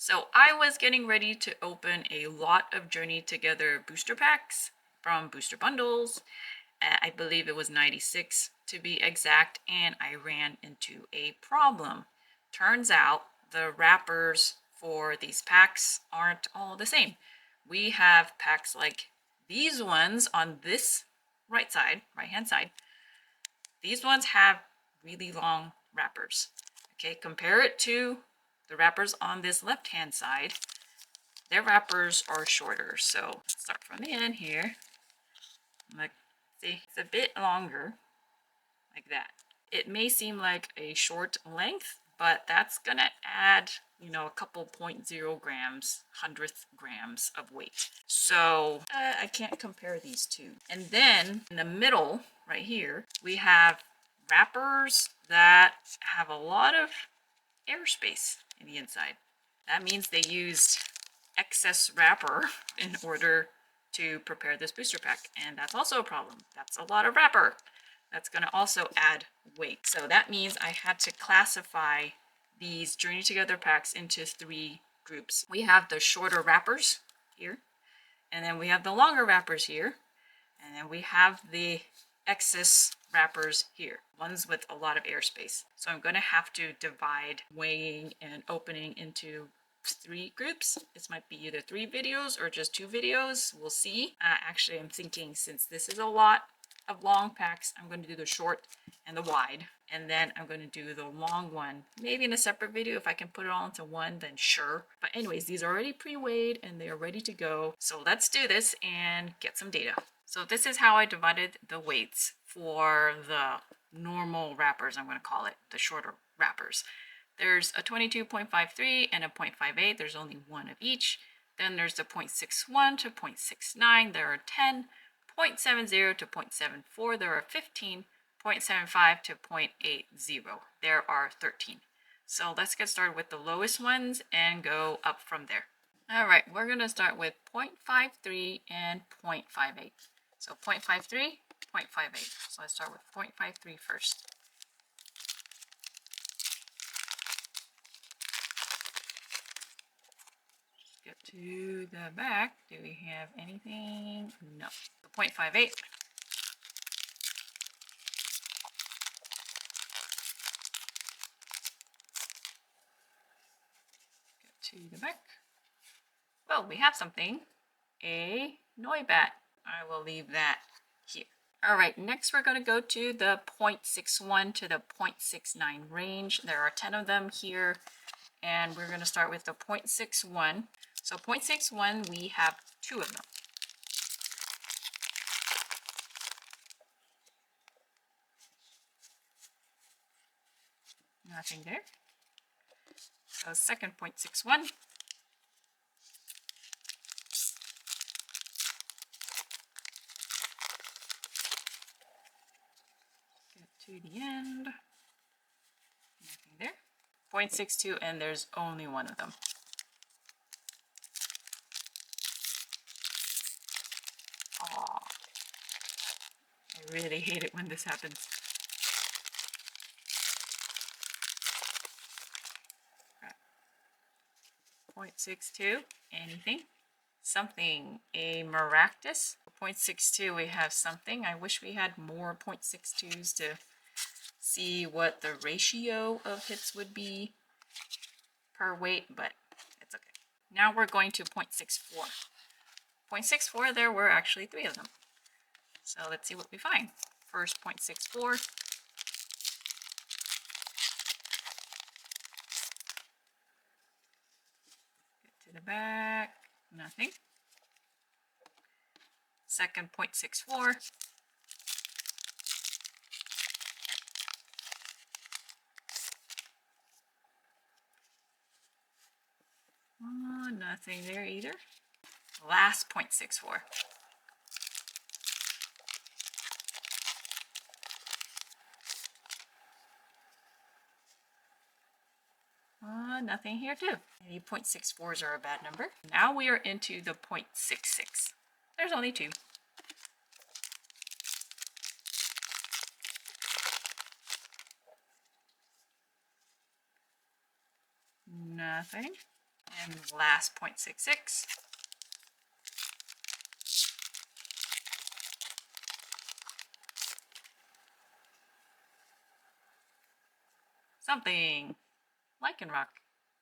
So I was getting ready to open a lot of Journey Together booster packs from Booster Bundles. I believe it was 96 to be exact, and I ran into a problem. Turns out the wrappers for these packs aren't all the same. We have packs like these ones on this right hand side. These ones have really long wrappers. Okay, compare it to the wrappers on this left hand side. Their wrappers are shorter. So let's start from the end here. Like, see, it's a bit longer, like that. It may seem like a short length, but that's gonna add, a couple 0.0 grams, hundredth grams of weight. So I can't compare these two. And then in the middle, right here, we have wrappers that have a lot of airspace in the inside. That means they used excess wrapper in order to prepare this booster pack, and that's also a problem. That's a lot of wrapper. That's going to also add weight. So that means I had to classify these Journey Together packs into 3 groups. We have the shorter wrappers here, and then we have the longer wrappers here, and then we have the excess wrappers here, ones with a lot of airspace. So I'm going to have to divide weighing and opening into 3 groups. This might be either 3 videos or just 2 videos. We'll see. Actually, I'm thinking since this is a lot of long packs, I'm going to do the short and the wide, and then I'm going to do the long one maybe in a separate video. If I can put it all into one, then sure. But anyways, these are already pre-weighed and they are ready to go. So let's do this and get some data. So this is how I divided the weights for the normal wrappers, I'm going to call it, the shorter wrappers. There's a 22.53 and a 0.58. There's only one of each. Then there's the 0.61 to 0.69. There are 10. 0.70 to 0.74. There are 15. 0.75 to 0.80. There are 13. So let's get started with the lowest ones and go up from there. All right, we're going to start with 0.53 and 0.58. So 0.53, 0.58. So let's start with 0.53 first. Get to the back. Do we have anything? No. So 0.58. Get to the back. Well, we have something. A Noibat. I will leave that here. All right, next we're going to go to the 0.61 to the 0.69 range. There are 10 of them here, and we're going to start with the 0.61. So 0.61, we have 2 of them. Nothing there. So second 0.61. To the end. Nothing there. 0.62, and there's only one of them. Aww. I really hate it when this happens. Right. 0.62, anything? Something. A Maractus. 0.62, we have something. I wish we had more 0.62s to see what the ratio of hits would be per weight, but it's okay. Now we're going to 0.64. 0.64, there were actually 3 of them. So let's see what we find. First 0.64. Get to the back, nothing. Second 0.64. Nothing there either. Last 0.64. Nothing here too. Any 0.64s are a bad number. Now we are into the 0.66. There's only 2. Nothing. And last 0.66. Something. Lichen rock.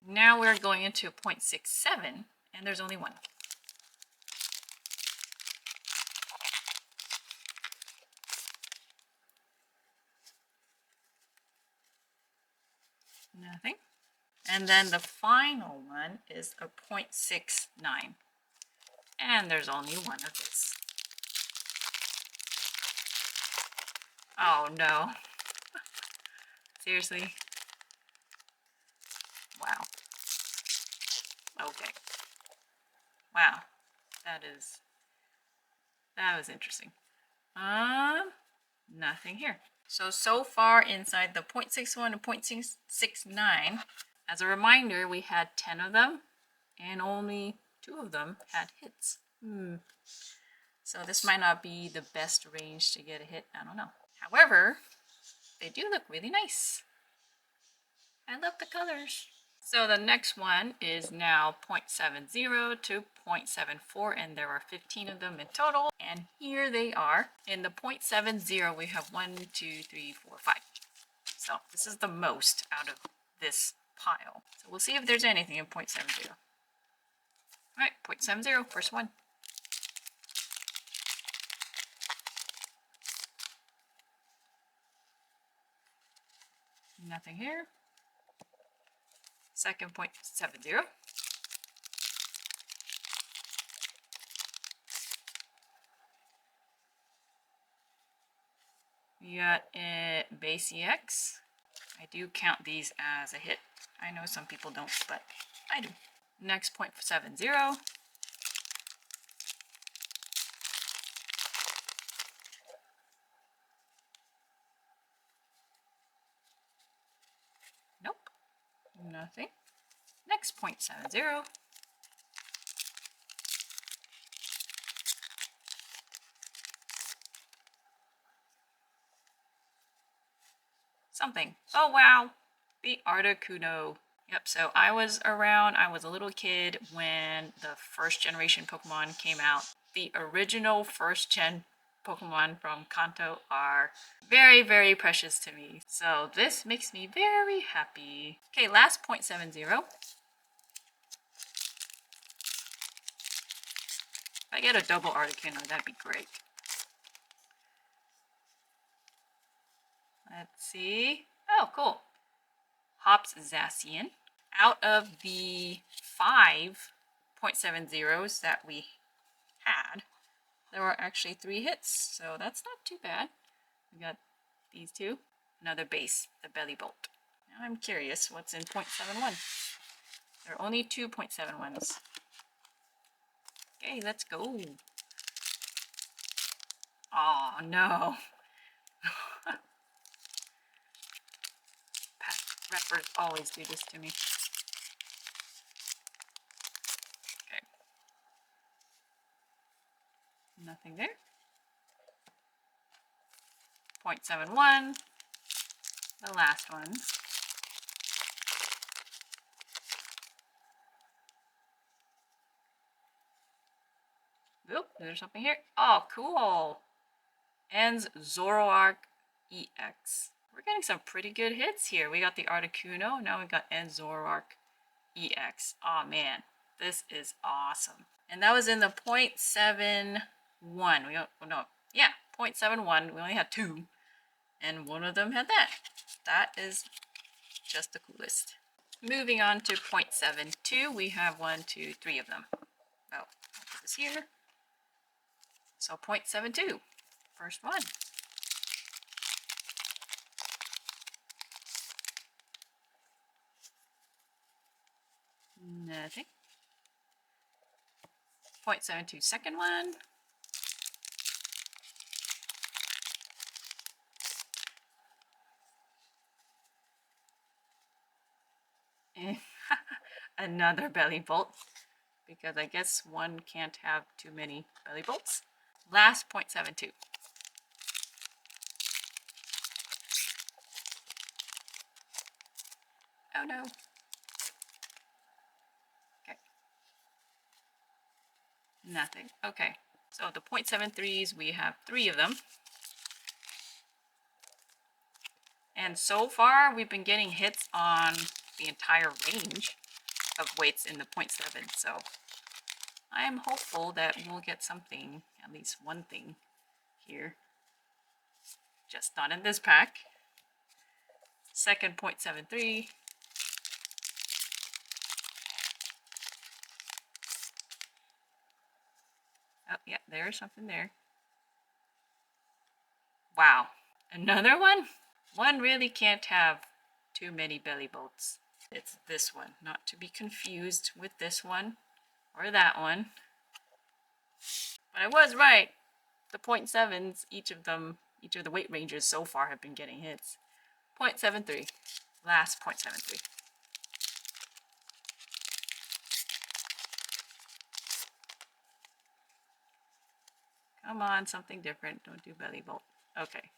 Now we're going into 0.67, and there's only one. Nothing. And then the final one is a 0.69. And there's only one of this. Oh no. Seriously? Wow. Okay. Wow. That was interesting. Nothing here. So far inside the 0.61 and 0.69, as a reminder, we had 10 of them, and only 2 of them had hits. So this might not be the best range to get a hit, I don't know. However, they do look really nice. I love the colors. So the next one is now 0.70 to 0.74, and there are 15 of them in total. And here they are. In the 0.70, we have 1, 2, 3, 4, 5. So this is the most out of this pile. So we'll see if there's anything in 0.70. All right, 0.70, first one. Nothing here. Second 0.70. We got a base EX. I do count these as a hit. I know some people don't, but I do. Next 0.70. Nope. Nothing. Next 0.70. Something. Oh wow. The Articuno. Yep, so I was a little kid when the first generation Pokemon came out. The original first gen Pokemon from Kanto are very, very precious to me. So this makes me very happy. Okay, last 0.70. If I get a double Articuno, that'd be great. Let's see. Oh, cool. Hops Zacian. Out of the 5 0.70s that we had, there were actually 3 hits, so that's not too bad. We got these 2. Another base, the Belly Bolt. Now I'm curious what's in 0.71. There are only 2 0.71s. Okay, let's go. Oh no. Pack wrappers always do this to me. Okay. Nothing there. 0.71. The last one. Oop, there's something here. Oh, cool. Ends Zoroark EX. We're getting some pretty good hits here. We got the Articuno. Now we got Ends Zoroark EX. Oh man, this is awesome. And that was in the 0.71. Yeah, 0.71. We only had 2. And one of them had that. That is just the coolest. Moving on to 0.72. We have 1, 2, 3 of them. Oh, I'll put this here. So 0.72. First one. Nothing. 0.72 second one. Another belly bolt, because I guess one can't have too many belly bolts. Last 0.72. Oh no. Nothing. Okay. So the 0.73s, we have 3 of them. And so far, we've been getting hits on the entire range of weights in the 0.7. So I am hopeful that we'll get something, at least one thing here. Just not in this pack. Second 0.73. Oh, yeah, there's something there. Wow. Another one? One really can't have too many belly bolts. It's this one, not to be confused with this one or that one. But I was right. The 0.7s, each of the weight ranges so far have been getting hits. 0.73. Last 0.73. Come on, something different. Don't do belly bolt. Okay.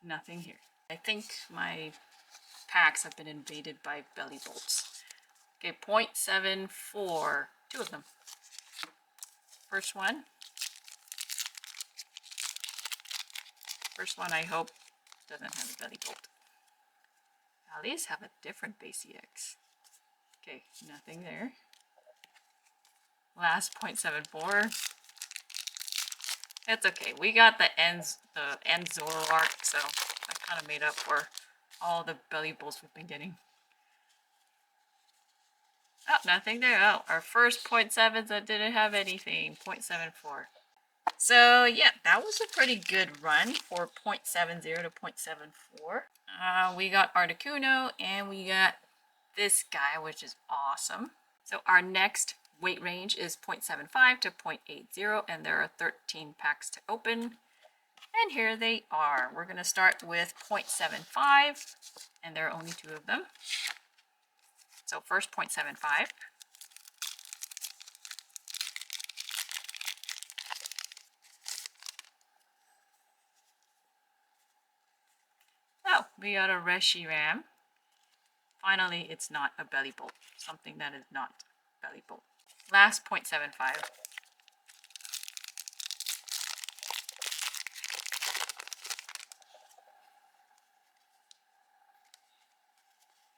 Nothing here. I think my packs have been invaded by belly bolts. Okay, 0.74. 2 of them. First one. First one, I hope, doesn't have a belly bolt. Now these have a different base EX. Okay, nothing there. Last 0.74. It's okay. We got the end Zoroark, so that kind of made up for all the belly bolts we've been getting. Oh, nothing there. Oh, our first 0.7s that didn't have anything. 0.74. So yeah, that was a pretty good run for 0.70 to 0.74. We got Articuno and we got this guy, which is awesome. So our next weight range is 0.75 to 0.80, and there are 13 packs to open. And here they are. We're going to start with 0.75, and there are only 2 of them. So first 0.75. Oh, we got a Reshiram. Finally, it's not a belly bolt. Something that is not belly bolt. Last 0.75.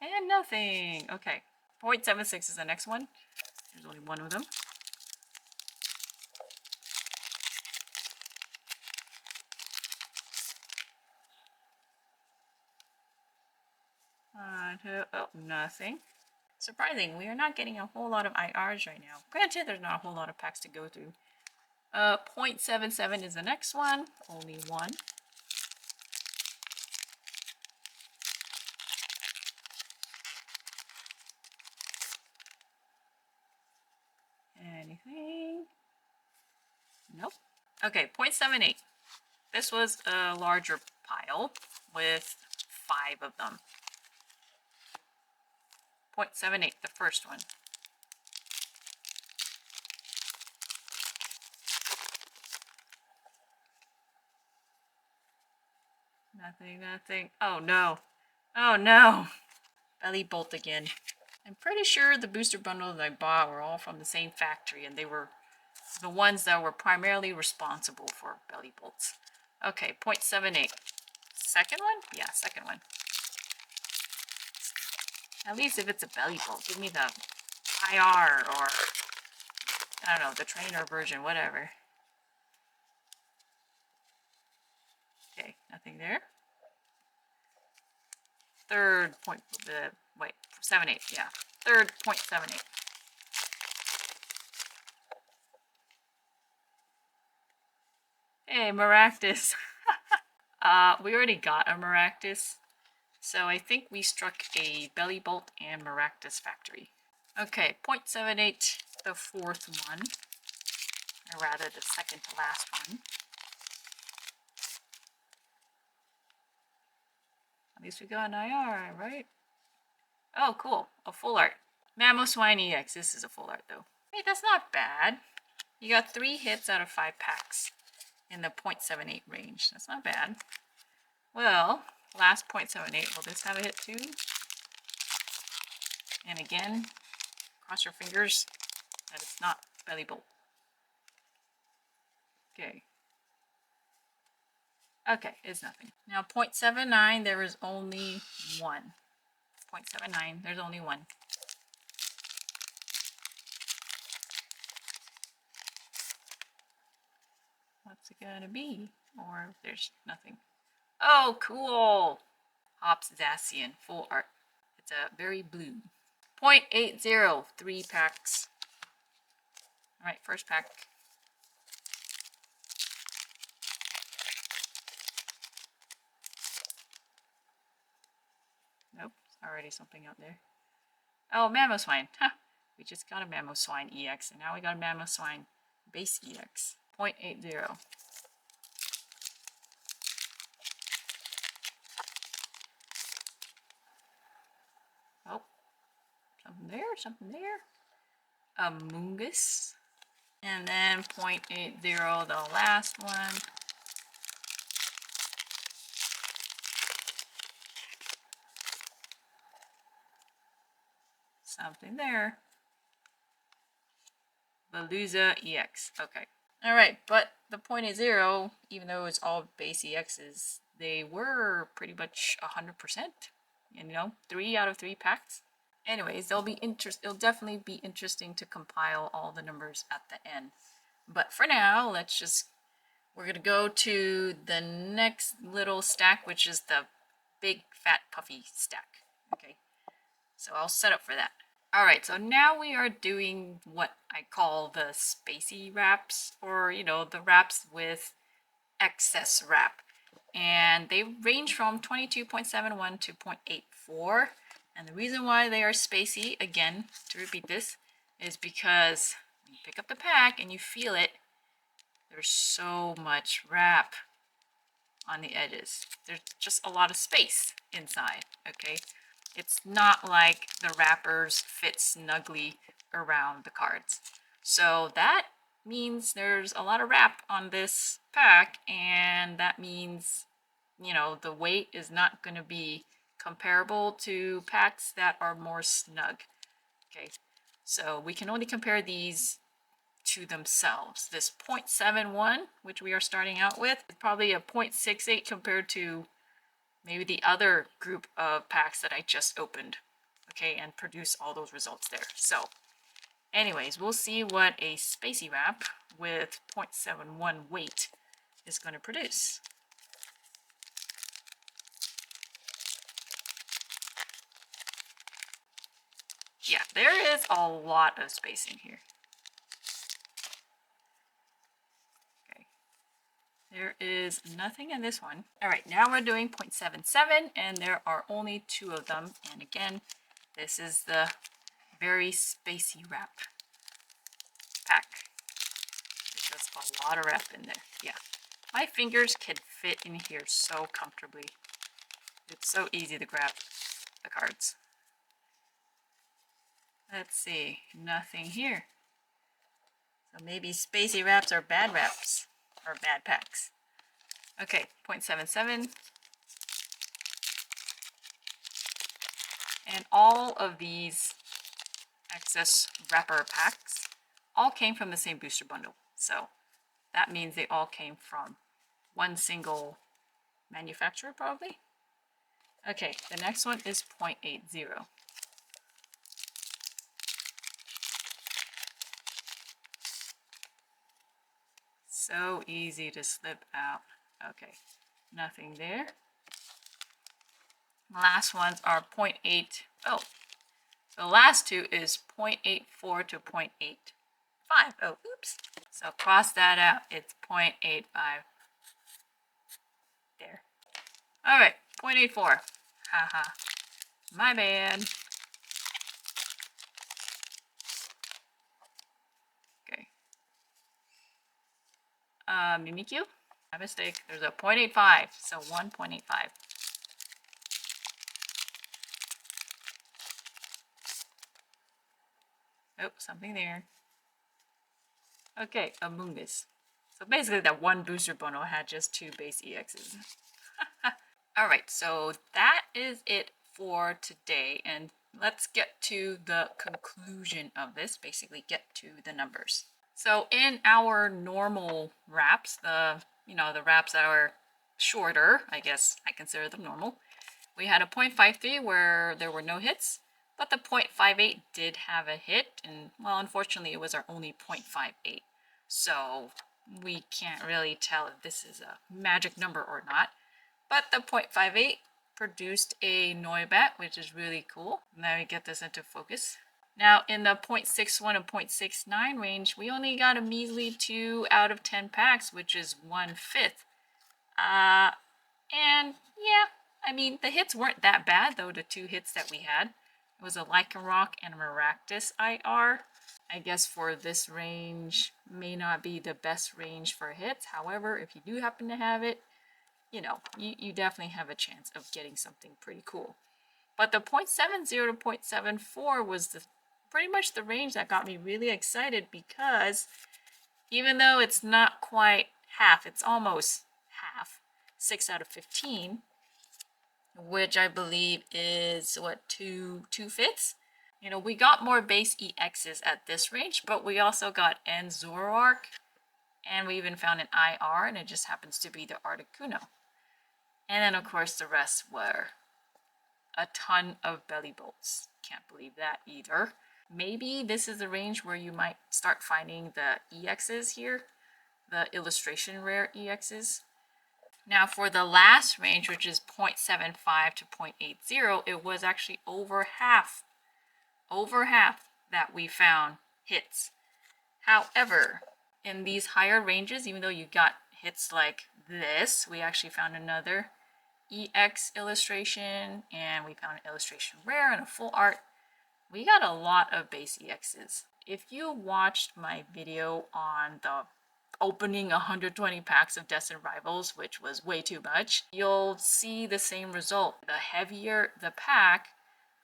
And nothing. Okay. 0.76 is the next one. There's only 1 of them. Oh, nothing. Surprising, we are not getting a whole lot of IRs right now. Granted, there's not a whole lot of packs to go through. 0.77 is the next one. Only 1. Anything? Nope. Okay, 0.78. This was a larger pile with 5 of them. 0.78, the first one. Nothing, nothing. Oh no. Oh no. Belly bolt again. I'm pretty sure the booster bundles I bought were all from the same factory, and they were the ones that were primarily responsible for belly bolts. Okay, 0.78. Second one? Yeah, second one. At least if it's a belly bolt, give me the IR or, I don't know, the trainer version, whatever. Okay, nothing there. Third point, wait, 78, yeah. Third 0.78. Hey, Maractus. We already got a Maractus, so I think we struck a belly bolt and Maractus factory. Okay, 0.78, the fourth one, or rather the second to last one. At least we got an IR, right? Oh, cool, a full art. Mamoswine EX, this is a full art though. Hey, that's not bad. You got 3 hits out of 5 packs in the 0.78 range. That's not bad. Well, last 0.78, will this have a hit too? And again, cross your fingers that it's not belly bolt. Okay. Okay, it's nothing. Now 0.79, there is only one. 0.79, there's only one. What's it gonna be? Or there's nothing. Oh, cool! Hops Zacian, full art. It's a very blue. 0.80, 3 packs. Alright, first pack. Nope, already something out there. Oh, Mamoswine. Huh. We just got a Mamoswine EX, and now we got a Mamoswine base EX. 0.80. Oh, something there, something there. A Mungus. And then 0.80, the last one. Something there. Veluza EX. Okay. Alright, but the 0.80, even though it's all base EXs, they were pretty much 100%. You know, 3 out of 3 packs. Anyways, it'll definitely be interesting to compile all the numbers at the end. But for now, we're gonna go to the next little stack, which is the big fat puffy stack. Okay, so I'll set up for that. Alright, so now we are doing what I call the spacey wraps, or the wraps with excess wrap. And they range from 22.71 to 0.84. And the reason why they are spacey, again, to repeat this, is because when you pick up the pack and you feel it, there's so much wrap on the edges. There's just a lot of space inside, okay? It's not like the wrappers fit snugly around the cards. So that means there's a lot of wrap on this pack, and that means, the weight is not going to be comparable to packs that are more snug. Okay, so we can only compare these to themselves. This 0.71, which we are starting out with, is probably a 0.68 compared to maybe the other group of packs that I just opened, okay, and produce all those results there. So anyways, we'll see what a spacey wrap with 0.71 weight is going to produce. Yeah, there is a lot of space in here. Okay, there is nothing in this one. All right, now we're doing 0.77, and there are only 2 of them. And again, this is the very spacey wrap pack. There's just a lot of wrap in there. Yeah, my fingers can fit in here so comfortably. It's so easy to grab the cards. Let's see, nothing here. So maybe spacey wraps are bad wraps, or bad packs. Okay, 0.77. And all of these excess wrapper packs all came from the same booster bundle. So that means they all came from one single manufacturer, probably. Okay, the next one is 0.80. So easy to slip out. Okay, nothing there. The last ones are 0.8. Oh, the last 2 is 0.84 to 0.85. Oh, oops. So cross that out. It's 0.85. There. All right, 0.84. Haha. My bad. Okay. Mimikyu? My mistake. There's a 0.85, so 1.85. Oh, something there. Okay, a Mungus. So basically that one booster bundle had just 2 base EXs. Alright, so that is it for today, and let's get to the conclusion of this, basically get to the numbers. So in our normal wraps, the wraps that are shorter, I guess I consider them normal, we had a 0.53 where there were no hits, but the 0.58 did have a hit, and well, unfortunately it was our only 0.58. So we can't really tell if this is a magic number or not. But the 0.58 produced a Neubat, which is really cool. Let me get this into focus. Now in the 0.61 and 0.69 range, we only got a measly 2 out of 10 packs, which is 1/5. And yeah, I mean, the hits weren't that bad, though, the 2 hits that we had. It was a Lycanroc and a Maractus IR. I guess for this range, may not be the best range for hits. However, if you do happen to have it, you definitely have a chance of getting something pretty cool. But the 0.70 to 0.74 was pretty much the range that got me really excited, because even though it's not quite half, it's almost half, 6 out of 15, which I believe is, what, 2/5? We got more base EXs at this range, but we also got N Zoroark, and we even found an IR, and it just happens to be the Articuno. And then, of course, the rest were a ton of belly bolts. Can't believe that either. Maybe this is the range where you might start finding the EXs here, the illustration rare EXs. Now for the last range, which is 0.75 to 0.80, it was actually over half that we found hits. However, in these higher ranges, even though you got hits like this, we actually found another EX illustration, and we found an illustration rare and a full art. We got a lot of base EXs. If you watched my video on the opening 120 packs of Destined Rivals, which was way too much, you'll see the same result. The heavier the pack,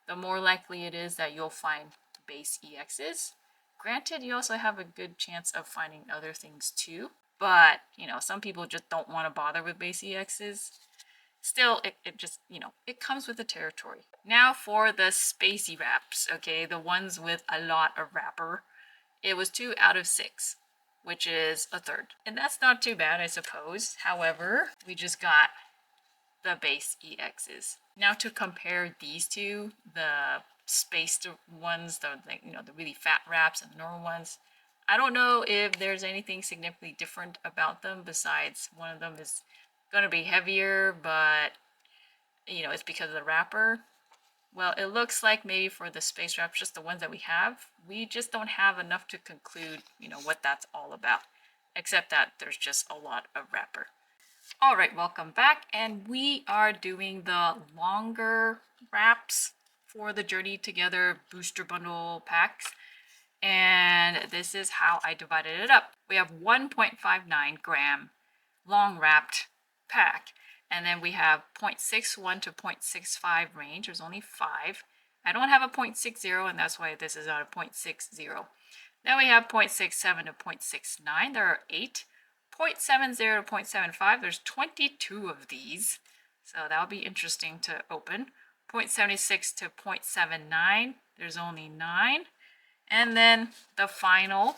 the more likely it is that you'll find base EXs. Granted, you also have a good chance of finding other things too, but some people just don't want to bother with base EXs. Still, it just, it comes with the territory. Now for the spacey wraps, okay, the ones with a lot of wrapper. It was 2 out of 6, which is a third. And that's not too bad, I suppose. However, we just got the base EXs. Now to compare these two, the spaced ones, the really fat wraps and the normal ones, I don't know if there's anything significantly different about them besides one of them is going to be heavier, but it's because of the wrapper. Well, it looks like maybe for the space wraps, just the ones that we have, we just don't have enough to conclude what that's all about, except that there's just a lot of wrapper. All right, welcome back, and we are doing the longer wraps for the Journey Together booster bundle packs, and this is how I divided it up. We have 1.59 gram long wrapped pack, and then we have 0.61 to 0.65 range. There's only 5. I don't have a 0.60, and that's why this is not a 0.60. Then we have 0.67 to 0.69. There are 8. 0.70 to 0.75. There's 22 of these, so that'll be interesting to open. 0.76 to 0.79. There's only 9. And then the final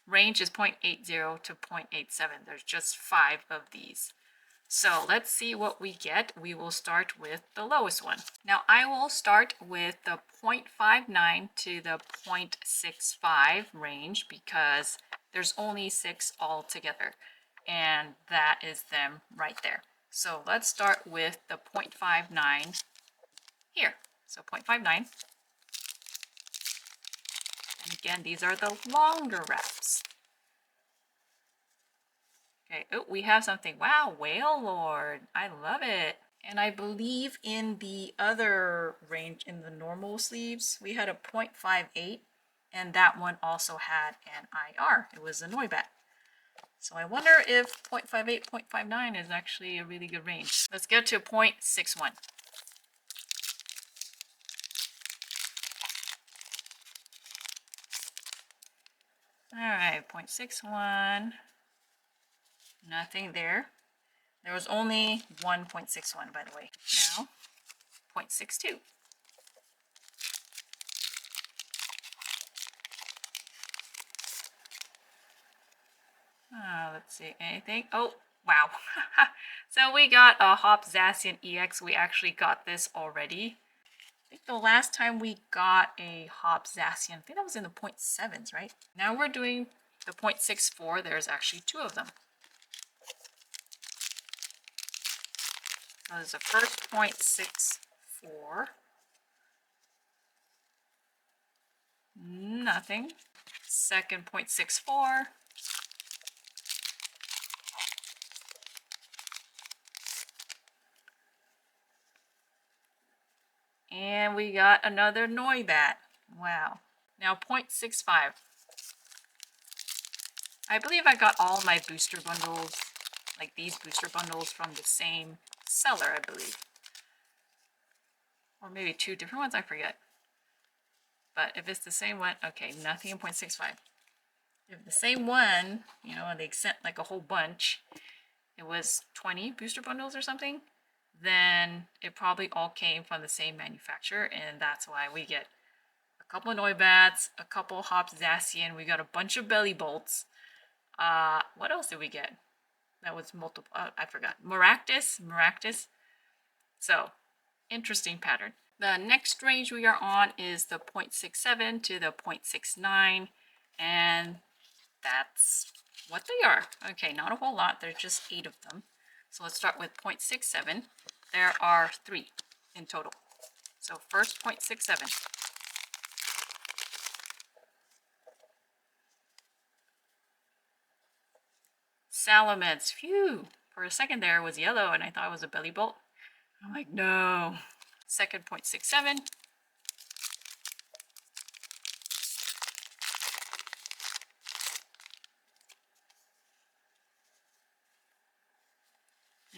range is 0.80 to 0.87. There's just 5 of these. So let's see what we get. We will start with the lowest one. Now I will start with the 0.59 to the 0.65 range because there's only 6 altogether, and that is them right there. So let's start with the 0.59 here. So 0.59. And again, these are the longer wraps. Okay, oh, we have something. Wow, Whale Lord. I love it. And I believe in the other range, in the normal sleeves, we had a 0.58, and that one also had an IR. It was a Noibat. So I wonder if 0.58, 0.59 is actually a really good range. Let's get to 0.61. Alright, 0.61. Nothing there. There was only one 0.61, by the way. Now, 0.62. Let's see, anything? Oh, wow. So we got a Hop Zacian EX. We actually got this already. I think the last time we got a Hop Zacian, I think that was in the 0.7s, right? Now we're doing the 0.64. There's actually two of them. So there's the first 0.64. Nothing. Second 0.64. And we got another Noibat. Wow. Now 0.65. I believe I got all my booster bundles, like these booster bundles, from the same seller, I believe. Or maybe two different ones, I forget. But if it's the same one, okay, nothing in 0.65. If the same one, you know, and they sent like a whole bunch, it was 20 booster bundles or something, then it probably all came from the same manufacturer, and that's why we get a couple of Noibats, a couple Hop Zacian, we got a bunch of Belly Bolts. What else did we get? That was multiple, I forgot. Maractus. So, interesting pattern. The next range we are on is the 0.67 to the 0.69, and that's what they are. Okay, not a whole lot. There's just 8 of them. So let's start with 0.67. There are 3 in total. So first 0.67. Salamence. Phew. For a second there it was yellow and I thought it was a belly bolt. I'm like, no. Second 0.67.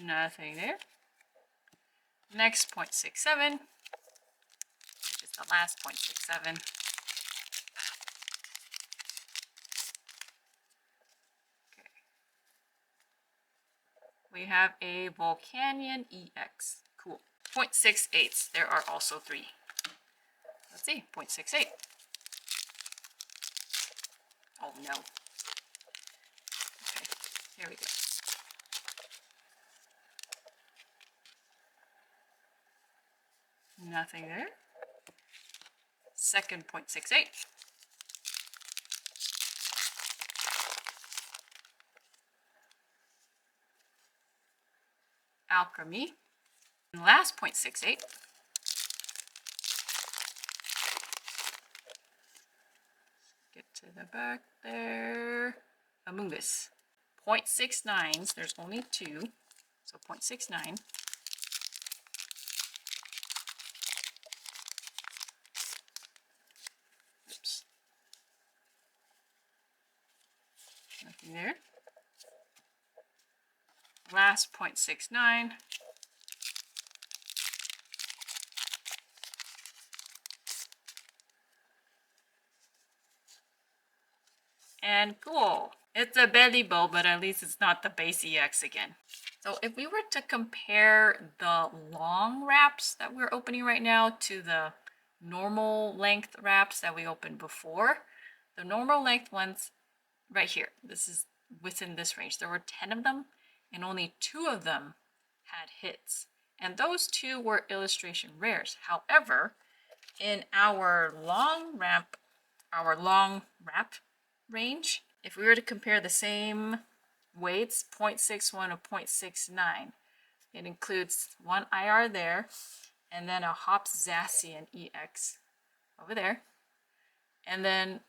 Nothing there. Next 0.67, which is the last 0.67. Okay. We have a Volcanion EX. Cool. 0.68. There are also 3. Let's see. 0.68. Oh no. Okay. Here we go. Nothing there. Second 0.68. Alchemy. And last 0.68. Get to the back there. Amoonguss. 0.69s. There's only 2. So 0.69. Oops. Nothing there. Last 0.69. And cool. It's a belly bow, but at least it's not the base EX again. So if we were to compare the long wraps that we're opening right now to the normal length wraps that we opened before, the normal length ones right here, this is within this range. There were 10 of them and only 2 of them had hits. And those 2 were illustration rares. However, in our long wrap range, if we were to compare the same weights, 0.61 to 0.69, it includes 1 IR there, and then a Hop Zacian EX over there, and then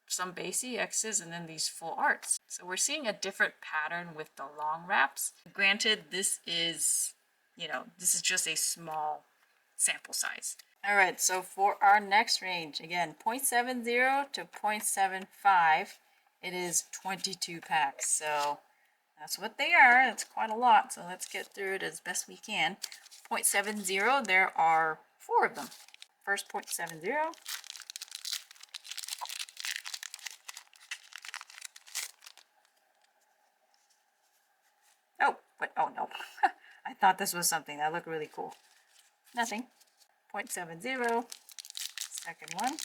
some base EXs, and then these full arts. So we're seeing a different pattern with the long wraps. Granted, this is, you know, this is just a small sample size. All right, so for our next range, again, 0.70 to 0.75, it is 22 packs. So that's what they are. That's quite a lot. So let's get through it as best we can. 0.70, there are 4 of them. First 0.70. Oh, but oh no. I thought this was something that looked really cool. Nothing. 0.70. Second one.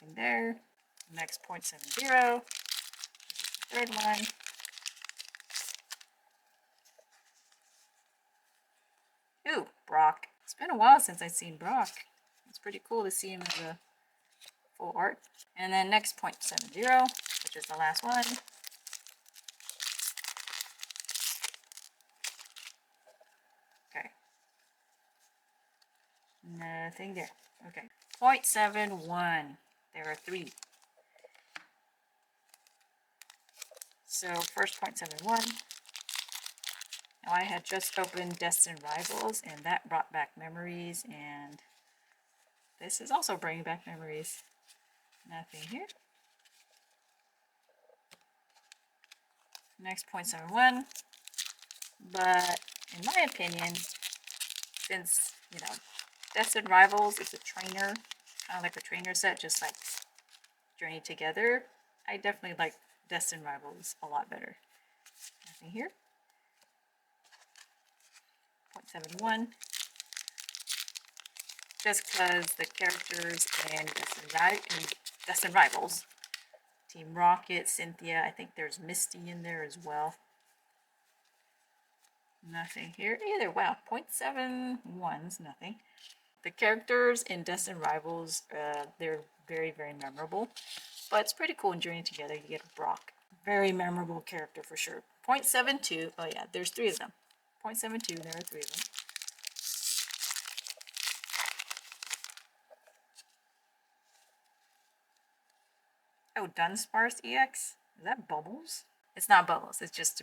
Nothing there. Next 0.70. Third one. Ooh, Brock. It's been a while since I've seen Brock. It's pretty cool to see him as a full art. And then next 0.70, which is the last one. Okay. Nothing there. Okay. 0.71. There are 3. So first 0.71. Now I had just opened Destined Rivals, and that brought back memories, and this is also bringing back memories. Nothing here. Next 0.71. But in my opinion, since, you know, Destined Rivals is a trainer, kind of like a trainer set, just like Journey Together, I definitely like Destined Rivals a lot better. Nothing here. 0.71. Just because the characters in Destined Rivals, Team Rocket, Cynthia, I think there's Misty in there as well. Nothing here either. Wow, 0.71 is nothing. The characters in Destined Rivals, they're very, very memorable. But it's pretty cool in Journey Together. You get Brock. Very memorable character for sure. 0.72. Oh yeah, there's 3 of them. 0.72, there are 3 of them. Oh, Dunsparce EX? Is that Bubbles? It's not Bubbles. It's just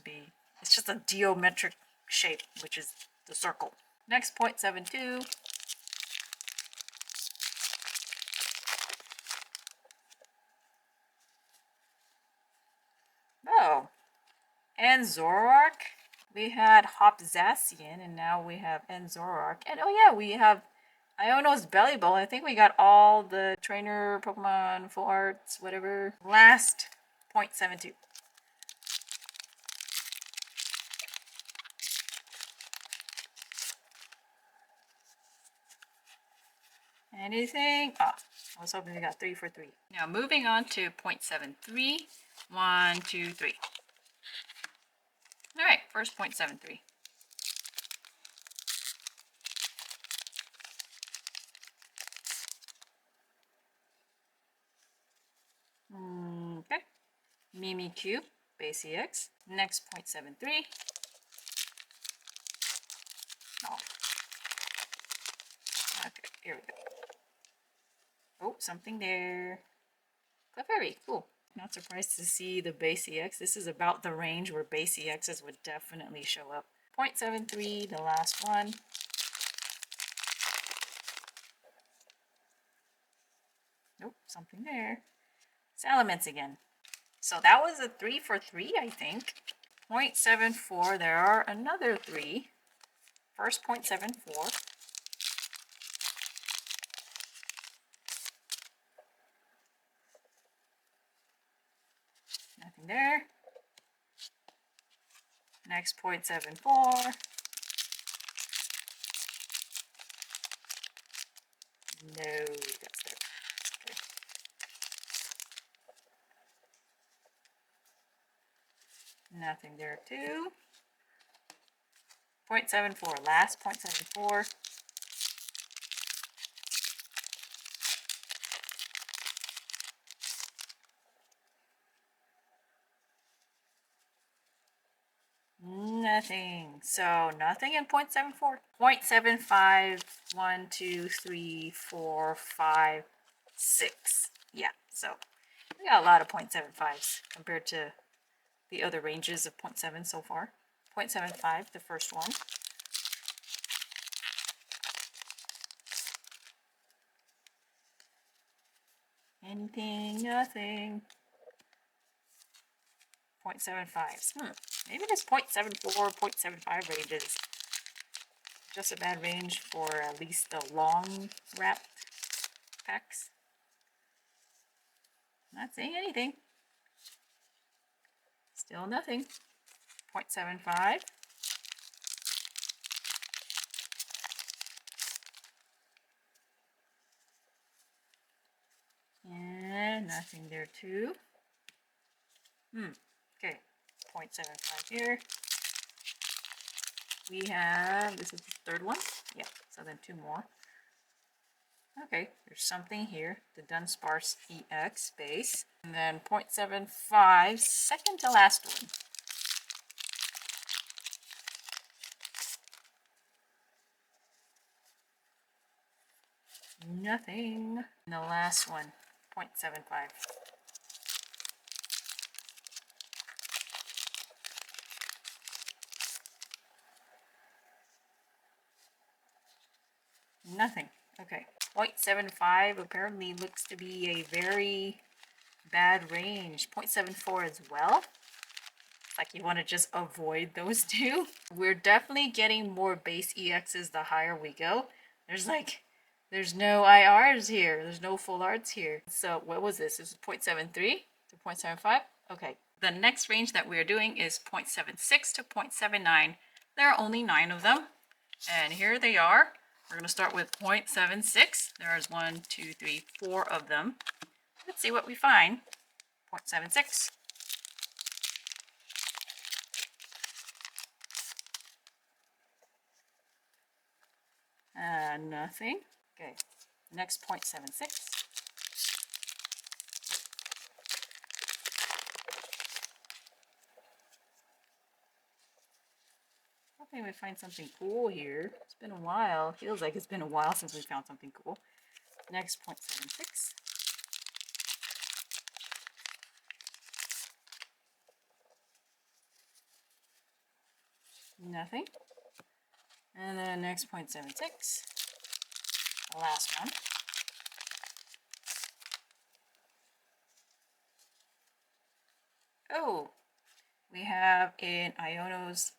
a geometric shape, which is the circle. Next 0.72. Oh, and Zoroark. We had Hopzacian, and now we have Zoroark. And oh yeah, we have Iono's Belly Bowl. I think we got all the trainer Pokemon, full arts, whatever. Last 0.72. Anything? Ah, I was hoping we got 3 for 3. Now moving on to 0.73. 1, 2, 3. All right, first 0.73. Okay. Mimikyu, base EX. Next 0.73. Oh. Okay, here we go. Oh, something there. Clefairy, cool. Not surprised to see the base EX. This is about the range where base EXs would definitely show up. 0.73, the last one. Nope, something there. Salamence again. So that was a 3 for 3, I think. 0.74, there are another 3. First 0.74. Nothing there. Next 0.74. No, that's there. Okay. Nothing there too. 0.74, last 0.74. Nothing. So nothing in 0.74. 0.75, 1, 2, 3, 4, 5, 6. Yeah, so we got a lot of 0.75s compared to the other ranges of 0.7 so far. 0.75, the first one. Anything, nothing. 0.75s. Maybe this 0.74, 0.75 range is just a bad range for at least the long wrapped packs. Not saying anything. Still nothing. 0.75. Nothing there too. Okay, 0.75 here. We have, this is the third one. Yeah, so then 2 more. Okay, there's something here, the Dunsparce EX base. And then 0.75, second to last one. Nothing. And the last one, 0.75. Nothing. Okay. 0.75 apparently looks to be a very bad range. 0.74 as well. It's like you want to just avoid those two. We're definitely getting more base EXs the higher we go. There's no IRs here. There's no full arts here. So what was this? This was 0.73 to 0.75? Okay. The next range that we're doing is 0.76 to 0.79. There are only 9 of them. And here they are. We're going to start with 0.76. There's 1, 2, 3, 4 of them. Let's see what we find. 0.76. Nothing. Okay, next 0.76. Hoping we find something cool here. It's been a while. Feels like it's been a while since we found something cool. Next 0.76. Nothing. And then next 0.76. The last one. Oh, we have an Iono's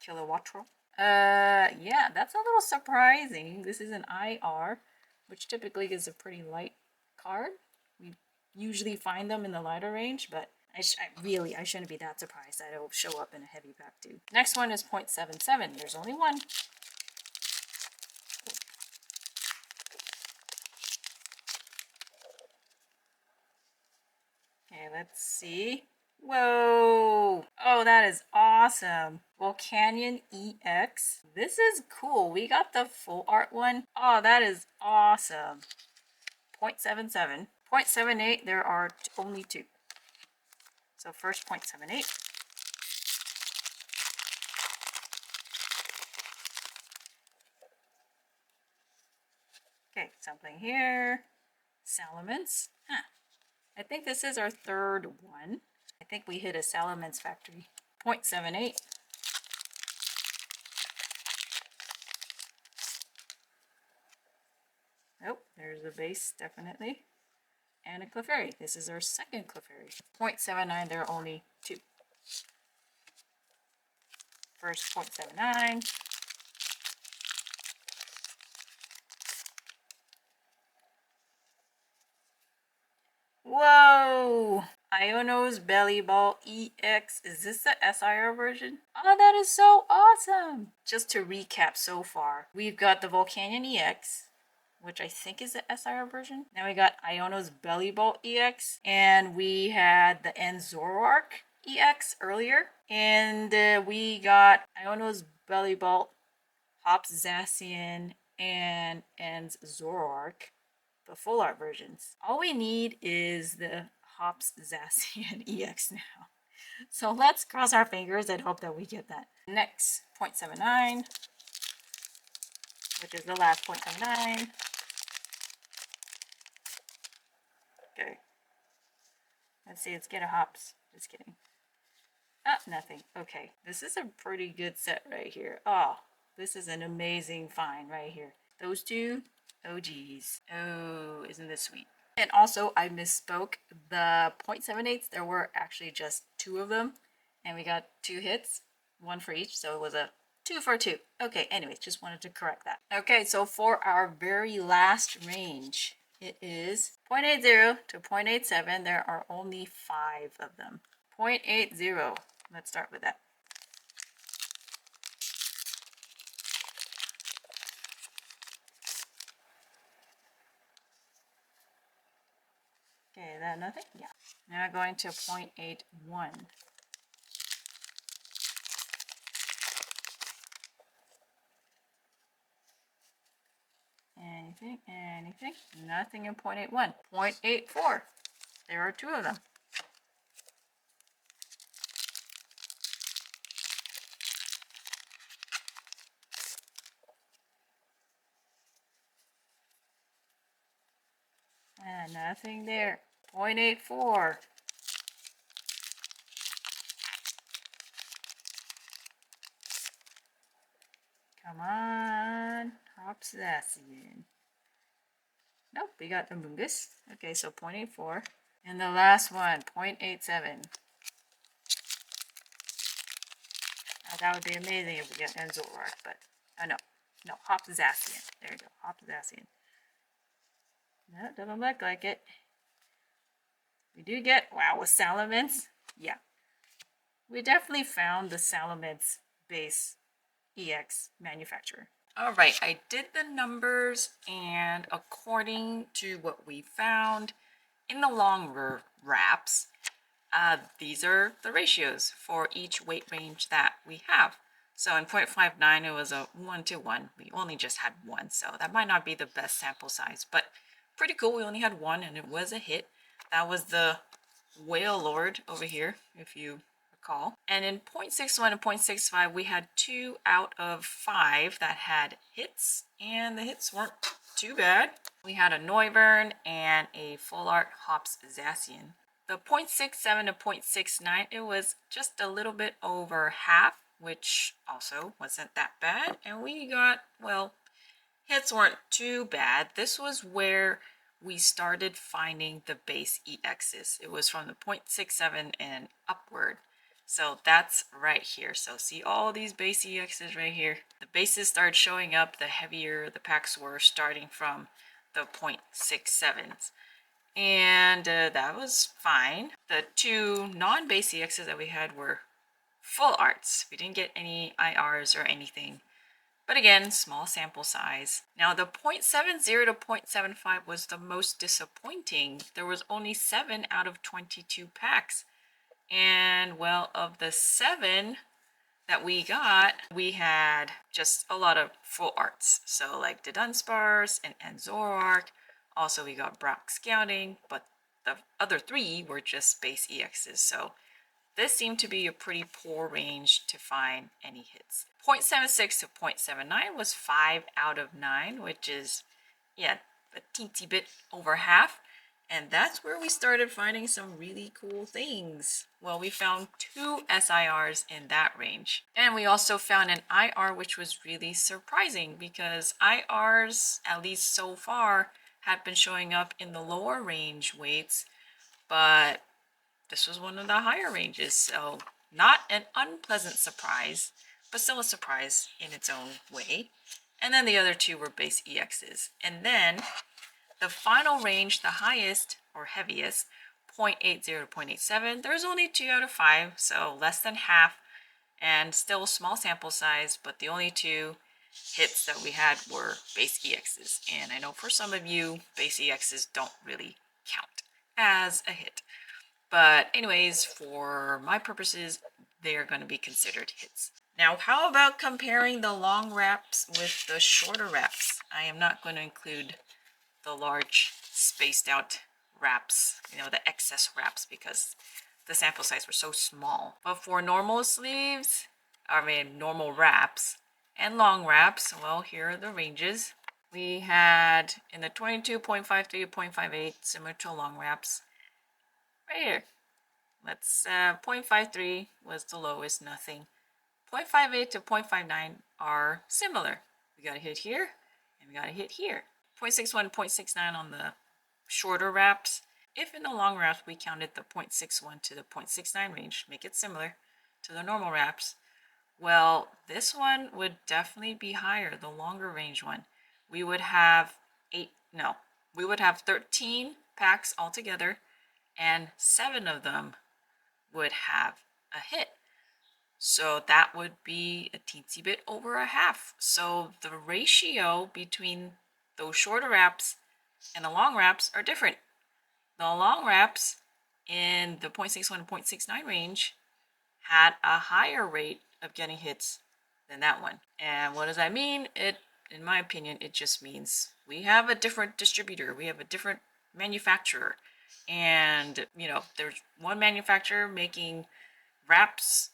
Kilowattrel. Yeah, that's a little surprising. This is an IR, which typically is a pretty light card. We usually find them in the lighter range, but I shouldn't be that surprised that it'll show up in a heavy pack too. Next one is 0.77. There's only one. Okay, let's see. Whoa! Oh, that is awesome. Volcanion EX. This is cool. We got the full art one. Oh, that is awesome. 0.77. 0.78, there are only 2. So first 0.78. Okay, something here. Salamence. Huh. I think this is our third one. I think we hit a Salamence factory. 0.78. Oh, there's a base, definitely. And a Clefairy. This is our second Clefairy. 0.79, there are only 2. First 0.79. Whoa! Iono's Belly Ball EX. Is this the SIR version? Oh, that is so awesome! Just to recap so far, we've got the Volcanion EX, which I think is the SIR version. Then we got Iono's Belly Ball EX, and we had the Zoroark EX earlier, and we got Iono's Belly Ball, Hops Zacian, and Zoroark, the full art versions. All we need is the Hops Zacian EX now. So let's cross our fingers and hope that we get that. Next, 0.79, which is the last 0.79. Okay. Let's see, let's get a Hops. Just kidding. Ah, nothing. Okay, this is a pretty good set right here. Oh, this is an amazing find right here. Those two, oh geez. Oh, isn't this sweet? And also, I misspoke. The 0.78s, there were actually just 2 of them. And we got 2 hits, 1 for each. So it was a 2 for 2. Okay, anyways, just wanted to correct that. Okay, so for our very last range, it is 0.80 to 0.87. There are only 5 of them. 0.80. Let's start with that. Okay, that nothing? Yeah. Now going to 0.81. Anything? Nothing in 0.81. 0.84. There are two of them. Nothing there. 0.84. Come on. Hopsasian. Nope, we got the Mungus. Okay, so 0.84. And the last one, 0.87. That would be amazing if we get Enzorark, but no, Hopsasian. There you go, Hopsasian. No, doesn't look like it. We do get, wow, with Salamence? Yeah. We definitely found the Salamence base EX manufacturer. All right, I did the numbers, and according to what we found in the long wraps, these are the ratios for each weight range that we have. So in 0.59, it was a 1-to-1. We only just had one, so that might not be the best sample size, but pretty cool. We only had one, and it was a hit. That was the Whale Lord over here, if you recall. And in 0.61 and 0.65, we had 2 out of 5 that had hits, and the hits weren't too bad. We had a Noivern and a Full Art Hopsasian. The 0.67 to 0.69, it was just a little bit over half, which also wasn't that bad. And we got, well, hits weren't too bad. This was where we started finding the base EXs. It was from the 0.67 and upward. So that's right here. So see all these base EXs right here. The bases started showing up the heavier the packs were, starting from the 0.67s. And that was fine. The 2 non-base EXs that we had were full arts. We didn't get any IRs or anything. But again, small sample size. Now the 0.70 to 0.75 was the most disappointing. There was only 7 out of 22 packs. And well, of the 7 that we got, we had just a lot of full arts. So like the Dunsparce and Zoroark. Also we got Brock Scouting, but the other 3 were just base EXs. So this seemed to be a pretty poor range to find any hits. 0.76 to 0.79 was 5 out of 9, which is, yeah, a teensy bit over half. And that's where we started finding some really cool things. Well, we found 2 SIRs in that range. And we also found an IR, which was really surprising because IRs, at least so far, have been showing up in the lower range weights, but this was one of the higher ranges, so not an unpleasant surprise, but still a surprise in its own way. And then the other 2 were base EXs. And then the final range, the highest or heaviest, 0.80 to 0.87, there's only 2 out of 5, so less than half, and still a small sample size, but the only 2 hits that we had were base EXs. And I know for some of you, base EXs don't really count as a hit. But anyways, for my purposes, they're going to be considered hits. Now, how about comparing the long wraps with the shorter wraps? I am not going to include the large spaced out wraps, the excess wraps, because the sample size were so small. But for normal sleeves, normal wraps and long wraps, well, here are the ranges. We had in the 22.53 to 0.58, similar to long wraps. Right here. Let's 0.53 was the lowest, nothing. 0.58 to 0.59 are similar. We got a hit here, and we got a hit here. 0.61 to 0.69 on the shorter wraps. If in the long wraps we counted the 0.61 to the 0.69 range, make it similar to the normal wraps, well, this one would definitely be higher, the longer range one. We would have 13 packs altogether, and 7 of them would have a hit. So that would be a teensy bit over a half. So the ratio between those shorter wraps and the long wraps are different. The long wraps in the 0.61 and 0.69 range had a higher rate of getting hits than that one. And what does that mean? In my opinion, it just means we have a different distributor. We have a different manufacturer. And, there's one manufacturer making wraps,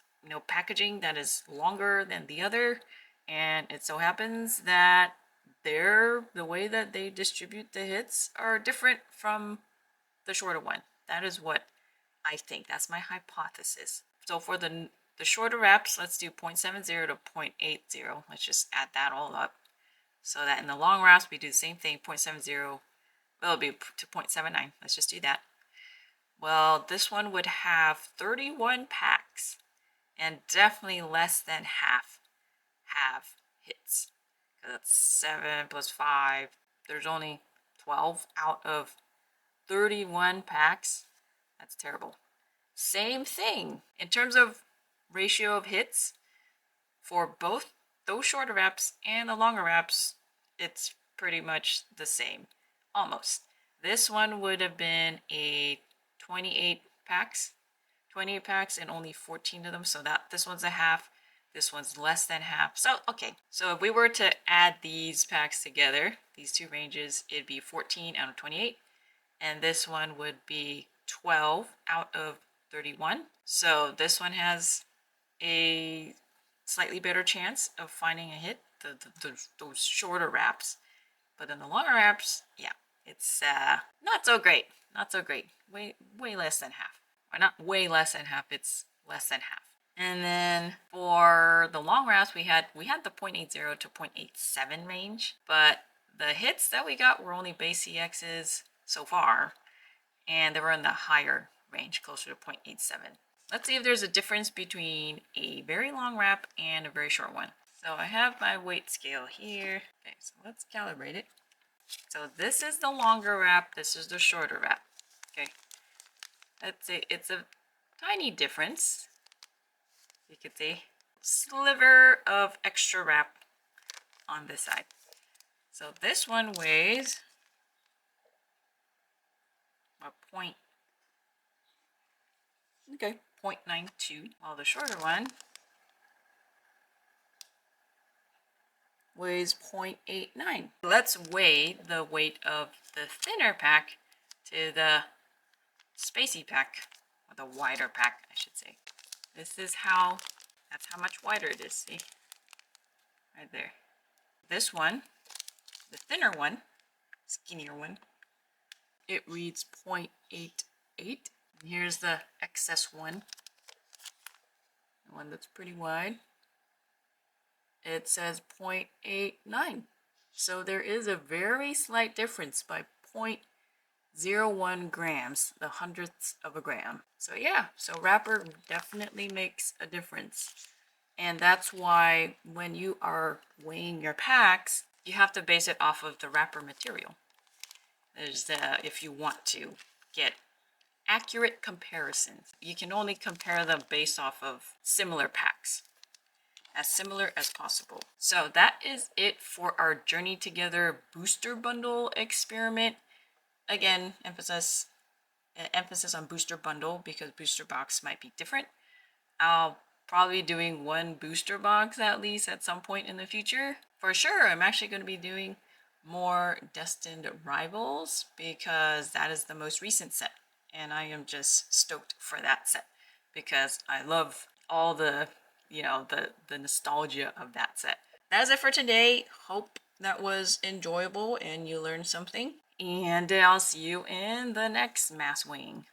packaging that is longer than the other. And it so happens that the way that they distribute the hits are different from the shorter one. That is what I think. That's my hypothesis. So for the shorter wraps, let's do 0.70 to 0.80. Let's just add that all up. So that in the long wraps, we do the same thing, 0.70, well, it'll be to 0.79. Let's just do that. Well, this one would have 31 packs, and definitely less than half have hits. That's 7 plus 5. There's only 12 out of 31 packs. That's terrible. Same thing in terms of ratio of hits for both those shorter wraps and the longer wraps. It's pretty much the same, almost. This one would have been a 28 packs and only 14 of them, so that this one's a half, this one's less than half. So okay, so if we were to add these packs together, these two ranges, it'd be 14 out of 28, and this one would be 12 out of 31. So this one has a slightly better chance of finding a hit, those shorter wraps. But in the longer wraps, yeah, it's not so great. Not so great. Way less than half. Or not way less than half, it's less than half. And then for the long wraps, we had the 0.80 to 0.87 range, but the hits that we got were only base EXs so far, and they were in the higher range, closer to 0.87. Let's see if there's a difference between a very long wrap and a very short one. So I have my weight scale here. Okay, so let's calibrate it. So this is the longer wrap, this is the shorter wrap. Okay, let's say it's a tiny difference. You could see sliver of extra wrap on this side. So this one weighs a point. Okay, 0.92, while the shorter one weighs 0.89. Let's weigh the weight of the thinner pack to the spacey pack, or the wider pack, I should say. That's how much wider it is, see? Right there. This one, the thinner one, skinnier one, it reads 0.88. Here's the excess one, the one that's pretty wide. It says 0.89. So there is a very slight difference by 0.01 grams, the hundredths of a gram. So yeah, so wrapper definitely makes a difference. And that's why when you are weighing your packs, you have to base it off of the wrapper material. If you want to get accurate comparisons, you can only compare them based off of similar packs, as similar as possible. So that is it for our Journey Together booster bundle experiment. Again, emphasis on booster bundle because booster box might be different. I'll probably be doing one booster box at least at some point in the future. For sure, I'm actually going to be doing more Destined Rivals because that is the most recent set. And I am just stoked for that set because I love all the nostalgia of that set. That is it for today. Hope that was enjoyable and you learned something. And I'll see you in the next Mass Wing.